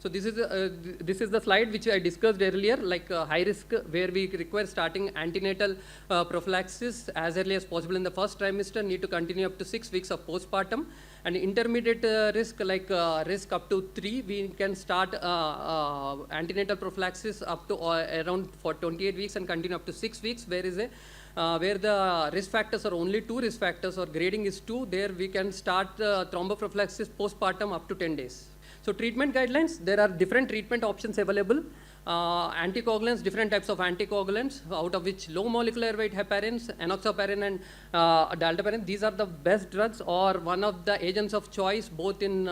So this is the slide which I discussed earlier, like high risk, where we require starting antenatal prophylaxis as early as possible in the first trimester, need to continue up to 6 weeks of postpartum. And intermediate risk, like risk up to 3, we can start antenatal prophylaxis up to around for 28 weeks and continue up to 6 weeks. Where the risk factors are only 2 risk factors or grading is 2, there we can start thromboprophylaxis postpartum up to 10 days. So treatment guidelines, there are different treatment options available. Anticoagulants, different types of anticoagulants, out of which low molecular weight heparins, enoxaparin and dalteparin, these are the best drugs or one of the agents of choice both in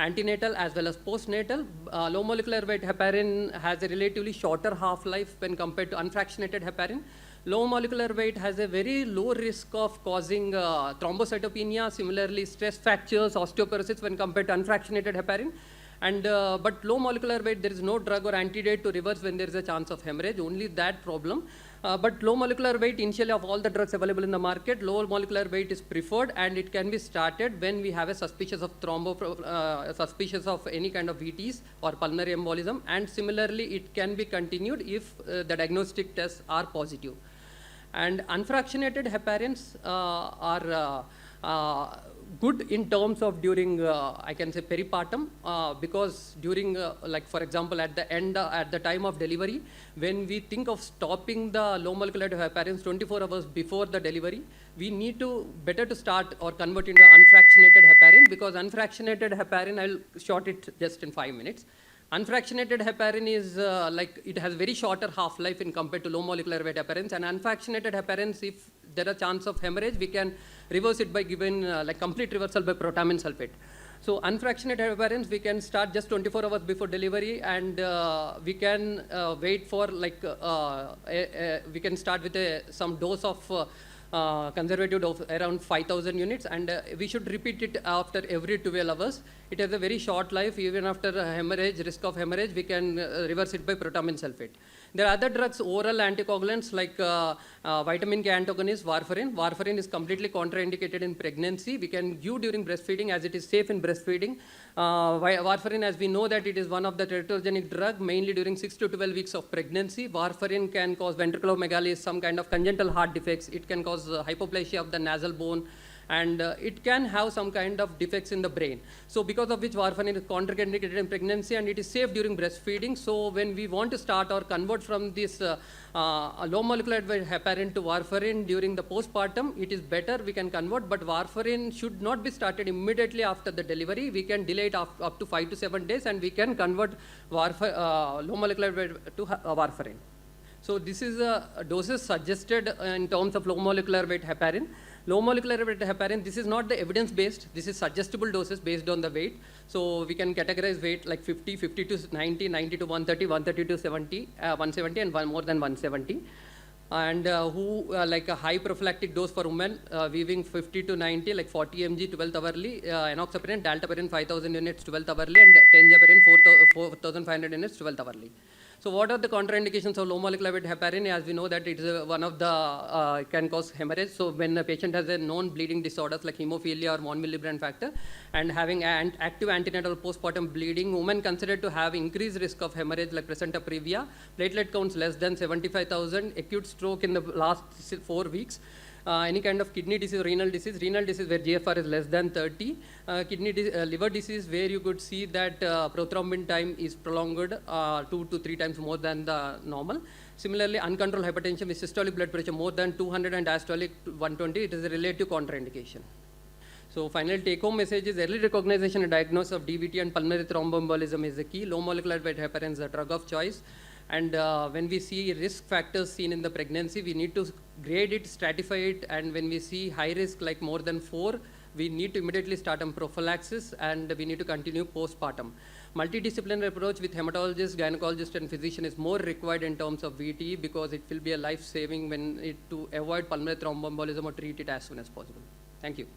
antenatal as well as postnatal. Low molecular weight heparin has a relatively shorter half-life when compared to unfractionated heparin. Low molecular weight has a very low risk of causing thrombocytopenia, similarly stress fractures, osteoporosis when compared to unfractionated heparin. And but low molecular weight, there is no drug or antidote to reverse when there is a chance of hemorrhage, only that problem. But low molecular weight, initially of all the drugs available in the market, low molecular weight is preferred and it can be started when we have a suspicious of suspicious of any kind of VTs or pulmonary embolism, and similarly it can be continued if the diagnostic tests are positive. And unfractionated heparins are good in terms of during, I can say peripartum, because during, like for example, at the time of delivery, when we think of stopping the low molecular weight heparins 24 hours before the delivery, we need to better to start or convert into unfractionated heparin, because unfractionated heparin, I'll short it just in 5 minutes. Unfractionated heparin is like it has very shorter half-life in compared to low molecular weight heparins, and unfractionated heparins, if there are chance of hemorrhage, we can reverse it by giving like complete reversal by protamine sulfate. So unfractionated heparins, we can start just 24 hours before delivery, and we can wait for like, we can start with some dose of conservative dose around 5,000 units, and we should repeat it after every 12 hours. It has a very short life. Even after hemorrhage, risk of hemorrhage, we can reverse it by protamine sulfate. There are other drugs, oral anticoagulants like vitamin K antagonist, Warfarin. Warfarin is completely contraindicated in pregnancy. We can give during breastfeeding as it is safe in breastfeeding. Warfarin, as we know that it is one of the teratogenic drug, mainly during 6 to 12 weeks of pregnancy. Warfarin can cause ventriculomegaly, some kind of congenital heart defects. It can cause hypoplasia of the nasal bone, and it can have some kind of defects in the brain. So because of which warfarin is contraindicated in pregnancy, and it is safe during breastfeeding. So when we want to start or convert from this low molecular weight heparin to warfarin during the postpartum, it is better we can convert, but warfarin should not be started immediately after the delivery. We can delay it up to 5 to 7 days, and we can convert low molecular weight to warfarin. So this is doses suggested in terms of low molecular weight heparin. Low molecular weight heparin, this is not the evidence-based, this is suggestible doses based on the weight. So we can categorize weight like 50, 50 to 90, 90 to 130, 130 to 70, 170, and more than 170. And like a high prophylactic dose for women, weaving 50 to 90, like 40 mg 12th hourly, enoxaparin, dalteparin 5,000 units 12th hourly, and tenjaparin 4,500 units 12th hourly. So what are the contraindications of low molecular weight heparin? As we know that it is one of the, can cause hemorrhage. So when a patient has a known bleeding disorders like hemophilia or von Willebrand factor, and having active antenatal postpartum bleeding, women considered to have increased risk of hemorrhage like placenta previa, platelet counts less than 75,000, acute stroke in the last 4 weeks, any kind of kidney disease, renal disease where GFR is less than 30, liver disease where you could see that prothrombin time is prolonged 2 to 3 times more than the normal. Similarly, uncontrolled hypertension with systolic blood pressure more than 200 and diastolic 120, it is a relative contraindication. So final take-home message is early recognition and diagnosis of DVT and pulmonary thromboembolism is the key. Low molecular weight heparin is the drug of choice. And when we see risk factors seen in the pregnancy, we need to grade it, stratify it, and when we see high risk like more than 4, we need to immediately start on prophylaxis, and we need to continue postpartum. Multidisciplinary approach with hematologist, gynecologist, and physician is more required in terms of VT, because it will be a life-saving when to avoid pulmonary thromboembolism or treat it as soon as possible. Thank you.